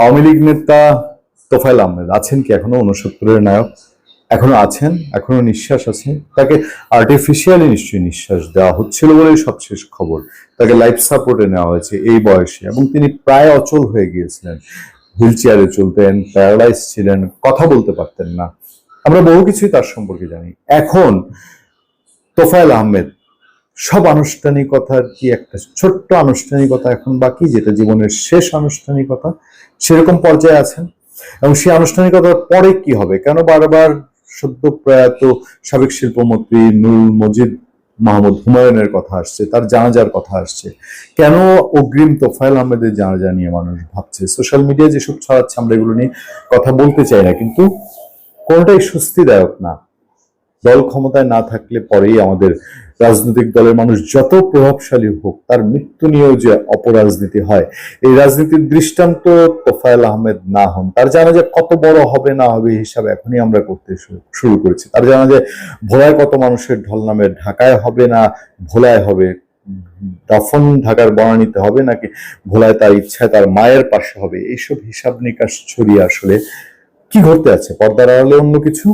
আওয়ামী লীগ নেতা তোফায়েল আহমেদ আছেন কি এখনো? 69-এর নায়ক এখনো আছেন, এখনো নিঃশ্বাস আছে। তাকে আর্টিফিশিয়ালি নিশ্চয়ই নিঃশ্বাস দেওয়া হচ্ছিল বলেই সবশেষ খবর। তাকে লাইফ সাপোর্টে নেওয়া হয়েছে এই বয়সে, এবং তিনি প্রায় অচল হয়ে গিয়েছিলেন। হুইল চেয়ারে চলতেন, প্যারালাইজ ছিলেন, কথা বলতে পারতেন না। আমরা বহু কিছুই তার সম্পর্কে জানি। এখন তোফায়েল আহমেদ সব আনুষ্ঠানিকতার কি একটা ছোট্ট আনুষ্ঠানিকতা এখন বাকি, যেটা জীবনের শেষ আনুষ্ঠানিকতা, সেরকম পর্যায়ে আছেন। এবং সেই আনুষ্ঠানিকতার পরে কি হবে? কেন বারবার সদ্য প্রয়াত সাবেক শিল্পমন্ত্রী নুরুল মজিদ মাহমুদ হুমায়ুনের কথা আসছে, তার জানাজার কথা আসছে? কেন অগ্রিম তোফায়েল আহমেদের জানাজা নিয়ে মানুষ ভাবছে? সোশ্যাল মিডিয়ায় যেসব ছড়াচ্ছে আমরা এগুলো নিয়ে কথা বলতে চাই না, কিন্তু কোনটাই স্বস্তিদায়ক না। দল ক্ষমতায় না থাকলে পরেই আমাদের রাজনৈতিক দলের মানুষ যত প্রভাবশালী হোক, তার মৃত্যু নিয়েও যে অপরাজনীতি হয়, এই রাজনীতির দৃষ্টান্ত তোফায়েল আহমেদ না হন। তার জানাজা কত বড় হবে না হবে হিসাব এখনই আমরা করতে শুরু করেছি। তার জানাজায় ভোলায় কত মানুষের ঢল নামে, ঢাকায় হবে না ভোলায় হবে, দাফন ঢাকার বনানীতে হবে নাকি ভোলায় তার ইচ্ছায় তার মায়ের পাশে হবে, এইসব হিসাব নিকাশ ছড়িয়ে আসলে কি ঘটতে আছে? পর্দার আড়ালে অন্য কিছু।